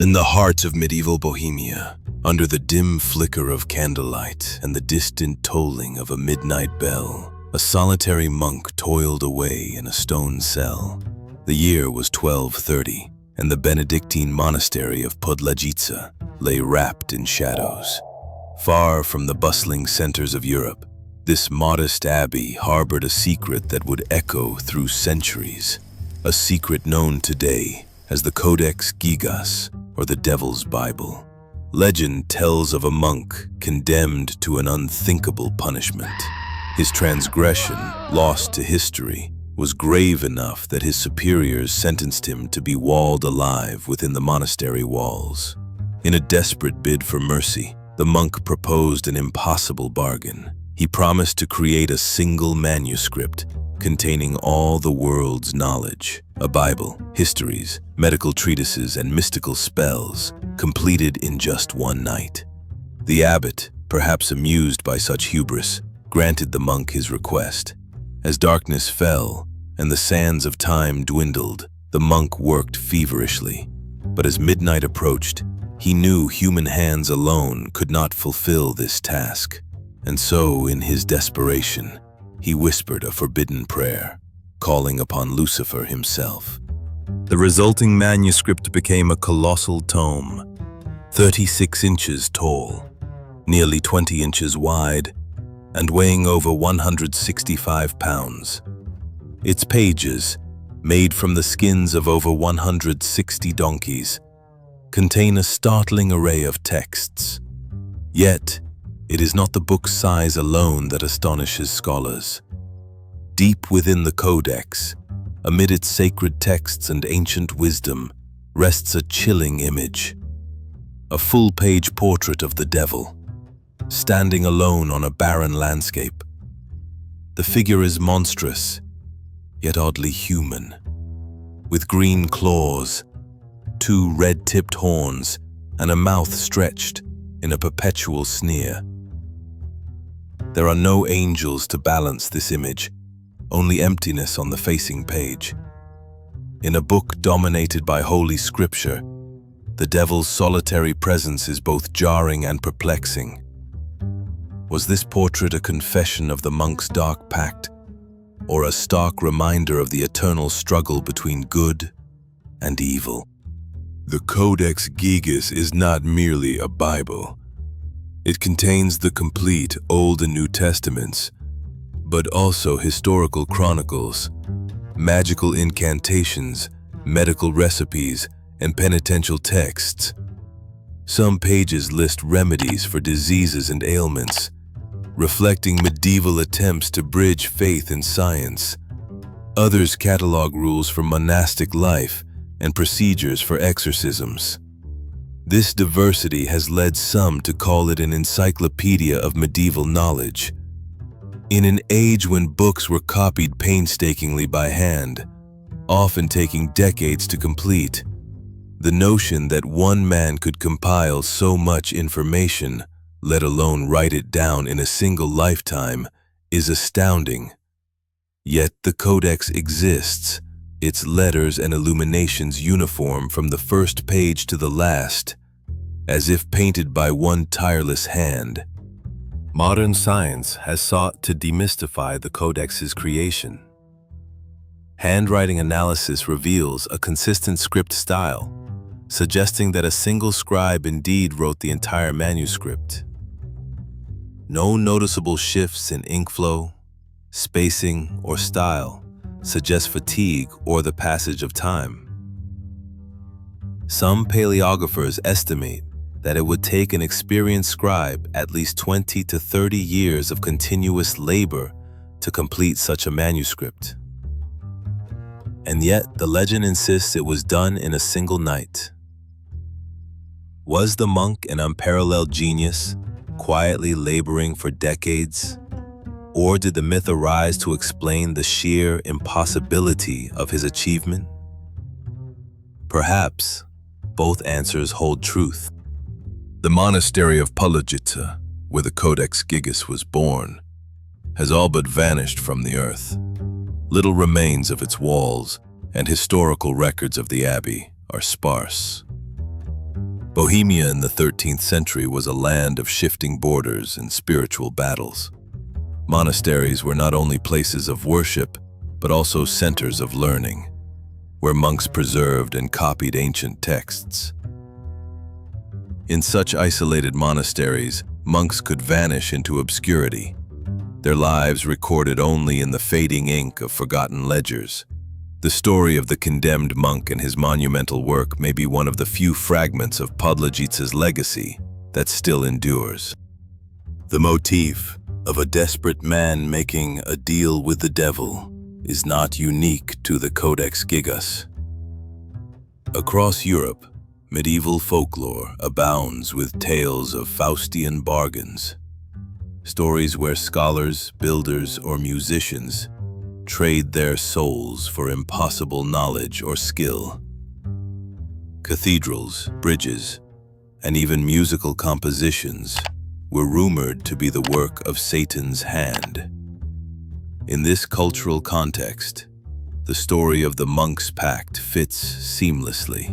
In the heart of medieval Bohemia, under the dim flicker of candlelight and the distant tolling of a midnight bell, a solitary monk toiled away in a stone cell. The year was 1230, and the Benedictine monastery of Podlažice lay wrapped in shadows. Far from the bustling centers of Europe, this modest abbey harbored a secret that would echo through centuries, a secret known today as the Codex Gigas, or the Devil's Bible. Legend tells of a monk condemned to an unthinkable punishment. His transgression, lost to history, was grave enough that his superiors sentenced him to be walled alive within the monastery walls. In a desperate bid for mercy, the monk proposed an impossible bargain. He promised to create a single manuscript containing all the world's knowledge, a Bible, histories, medical treatises, and mystical spells, completed in just one night. The abbot, perhaps amused by such hubris, granted the monk his request. As darkness fell and the sands of time dwindled, the monk worked feverishly. But as midnight approached, he knew human hands alone could not fulfill this task. And so, in his desperation, he whispered a forbidden prayer, calling upon Lucifer himself. The resulting manuscript became a colossal tome, 36 inches tall, nearly 20 inches wide, and weighing over 165 pounds. Its pages, made from the skins of over 160 donkeys, contain a startling array of texts. Yet, it is not the book's size alone that astonishes scholars. Deep within the Codex, amid its sacred texts and ancient wisdom, rests a chilling image. A full-page portrait of the devil, standing alone on a barren landscape. The figure is monstrous, yet oddly human, with green claws, two red-tipped horns, and a mouth stretched in a perpetual sneer. There are no angels to balance this image, only emptiness on the facing page. In a book dominated by Holy Scripture, the devil's solitary presence is both jarring and perplexing. Was this portrait a confession of the monk's dark pact, or a stark reminder of the eternal struggle between good and evil? The Codex Gigas is not merely a Bible. It contains the complete Old and New Testaments, but also historical chronicles, magical incantations, medical recipes, and penitential texts. Some pages list remedies for diseases and ailments, reflecting medieval attempts to bridge faith and science. Others catalog rules for monastic life and procedures for exorcisms. This diversity has led some to call it an encyclopedia of medieval knowledge. In an age when books were copied painstakingly by hand, often taking decades to complete, the notion that one man could compile so much information, let alone write it down in a single lifetime, is astounding. Yet the Codex exists, its letters and illuminations uniform from the first page to the last, as if painted by one tireless hand. Modern science has sought to demystify the Codex's creation. Handwriting analysis reveals a consistent script style, suggesting that a single scribe indeed wrote the entire manuscript. No noticeable shifts in ink flow, spacing, or style suggest fatigue or the passage of time. Some paleographers estimate that it would take an experienced scribe at least 20 to 30 years of continuous labor to complete such a manuscript. And yet, the legend insists it was done in a single night. Was the monk an unparalleled genius, quietly laboring for decades? Or did the myth arise to explain the sheer impossibility of his achievement? Perhaps both answers hold truth. The monastery of Podlažice, where the Codex Gigas was born, has all but vanished from the earth. Little remains of its walls, and historical records of the abbey are sparse. Bohemia in the 13th century was a land of shifting borders and spiritual battles. Monasteries were not only places of worship, but also centers of learning, where monks preserved and copied ancient texts. In such isolated monasteries, monks could vanish into obscurity, their lives recorded only in the fading ink of forgotten ledgers. The story of the condemned monk and his monumental work may be one of the few fragments of Podlažice's legacy that still endures. The motif of a desperate man making a deal with the devil is not unique to the Codex Gigas. Across Europe, medieval folklore abounds with tales of Faustian bargains, stories where scholars, builders, or musicians trade their souls for impossible knowledge or skill. Cathedrals, bridges, and even musical compositions were rumored to be the work of Satan's hand. In this cultural context, the story of the monk's pact fits seamlessly.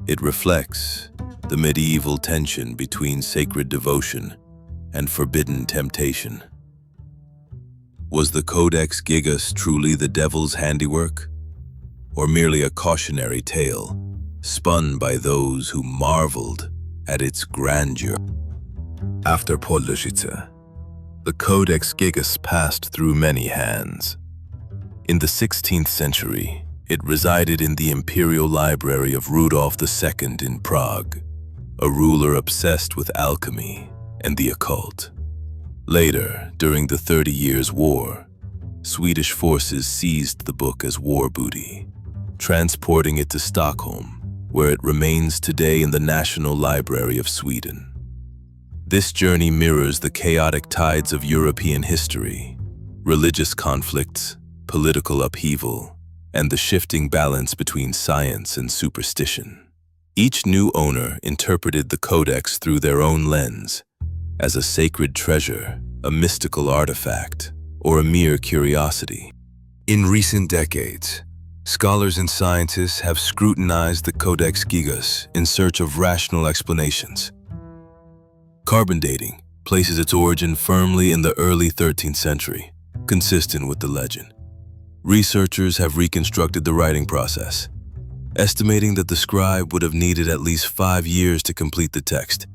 It reflects the medieval tension between sacred devotion and forbidden temptation. Was the Codex Gigas truly the devil's handiwork, or merely a cautionary tale spun by those who marveled at its grandeur? After Podlažice, the Codex Gigas passed through many hands. In the 16th century, it resided in the imperial library of Rudolf II in Prague, a ruler obsessed with alchemy and the occult. Later, during the 30 Years' War, Swedish forces seized the book as war booty, transporting it to Stockholm, where it remains today in the National Library of Sweden. This journey mirrors the chaotic tides of European history, religious conflicts, political upheaval, and the shifting balance between science and superstition. Each new owner interpreted the codex through their own lens, as a sacred treasure, a mystical artifact, or a mere curiosity. In recent decades, scholars and scientists have scrutinized the Codex Gigas in search of rational explanations. Carbon dating places its origin firmly in the early 13th century, consistent with the legend. Researchers have reconstructed the writing process, estimating that the scribe would have needed at least 5 years to complete the text,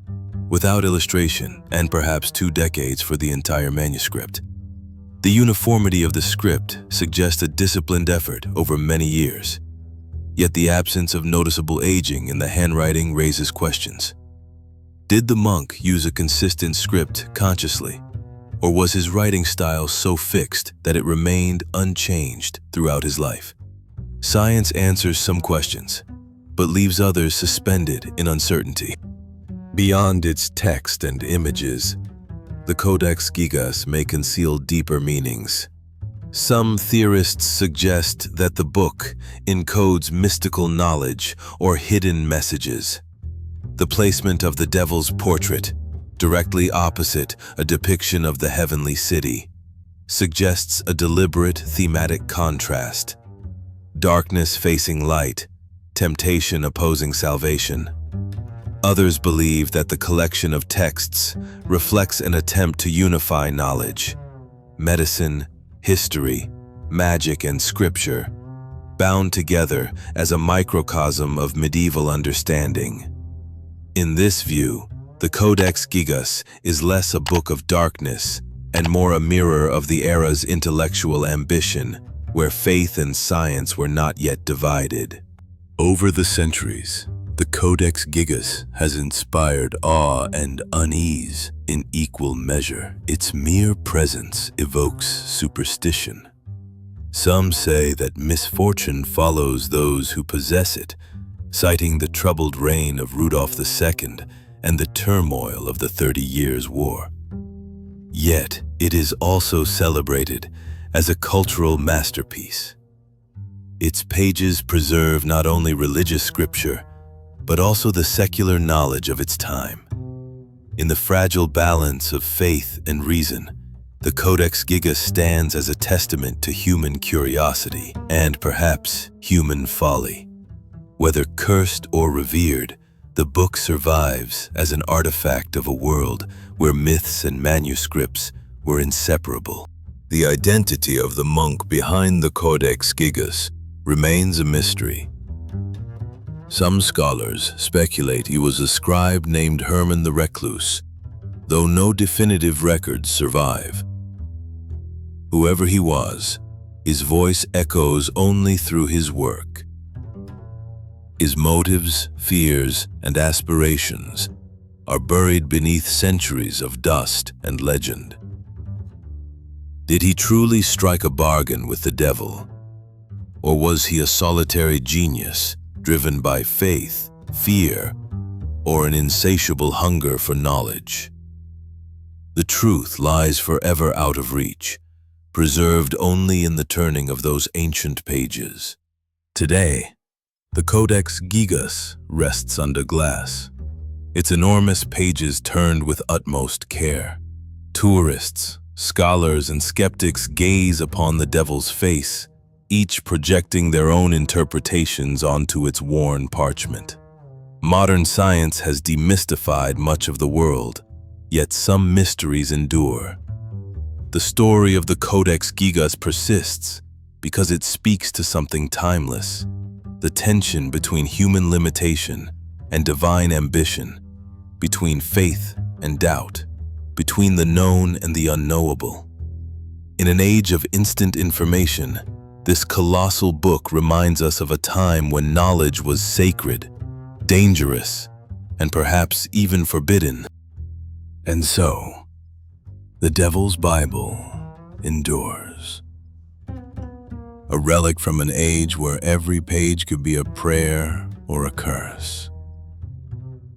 without illustration, and perhaps 2 decades for the entire manuscript. The uniformity of the script suggests a disciplined effort over many years, yet the absence of noticeable aging in the handwriting raises questions. Did the monk use a consistent script consciously, or was his writing style so fixed that it remained unchanged throughout his life? Science answers some questions, but leaves others suspended in uncertainty. Beyond its text and images, the Codex Gigas may conceal deeper meanings. Some theorists suggest that the book encodes mystical knowledge or hidden messages. The placement of the devil's portrait, directly opposite a depiction of the heavenly city, suggests a deliberate thematic contrast. Darkness facing light, temptation opposing salvation. Others believe that the collection of texts reflects an attempt to unify knowledge, medicine, history, magic, and scripture, bound together as a microcosm of medieval understanding. In this view, the Codex Gigas is less a book of darkness and more a mirror of the era's intellectual ambition, where faith and science were not yet divided. Over the centuries, the Codex Gigas has inspired awe and unease in equal measure. Its mere presence evokes superstition. Some say that misfortune follows those who possess it, citing the troubled reign of Rudolf II and the turmoil of the 30 Years' War. Yet, it is also celebrated as a cultural masterpiece. Its pages preserve not only religious scripture, but also the secular knowledge of its time. In the fragile balance of faith and reason, the Codex Gigas stands as a testament to human curiosity and perhaps human folly. Whether cursed or revered, The book survives as an artifact of a world where myths and manuscripts were inseparable. The identity of the monk behind the Codex Gigas remains a mystery. Some scholars speculate he was a scribe named Herman the Recluse, though no definitive records survive. Whoever he was, his voice echoes only through his work. His motives, fears, and aspirations are buried beneath centuries of dust and legend. Did he truly strike a bargain with the devil? Or was he a solitary genius driven by faith, fear, or an insatiable hunger for knowledge? The truth lies forever out of reach, preserved only in the turning of those ancient pages. Today, the Codex Gigas rests under glass, its enormous pages turned with utmost care. Tourists, scholars, and skeptics gaze upon the devil's face, each projecting their own interpretations onto its worn parchment. Modern science has demystified much of the world, yet some mysteries endure. The story of the Codex Gigas persists because it speaks to something timeless. The tension between human limitation and divine ambition, between faith and doubt, between the known and the unknowable. In an age of instant information, this colossal book reminds us of a time when knowledge was sacred, dangerous, and perhaps even forbidden. And so, the Devil's Bible endures. A relic from an age where every page could be a prayer or a curse.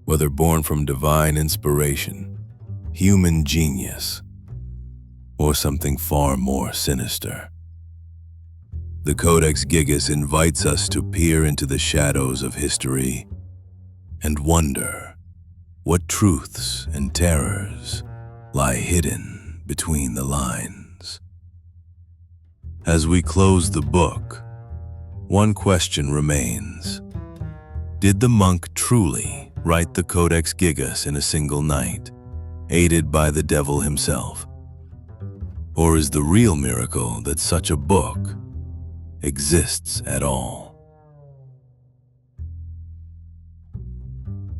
Whether born from divine inspiration, human genius, or something far more sinister. The Codex Gigas invites us to peer into the shadows of history and wonder what truths and terrors lie hidden between the lines. As we close the book, one question remains. Did the monk truly write the Codex Gigas in a single night, aided by the devil himself? Or is the real miracle that such a book exists at all?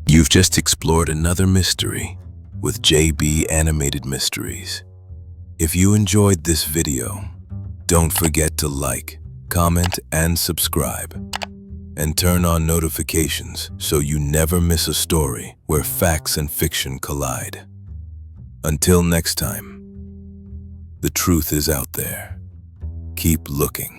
You've just explored another mystery with JB Animated Mysteries. If you enjoyed this video, don't forget to like, comment, and subscribe. And turn on notifications so you never miss a story where facts and fiction collide. Until next time, the truth is out there. Keep looking.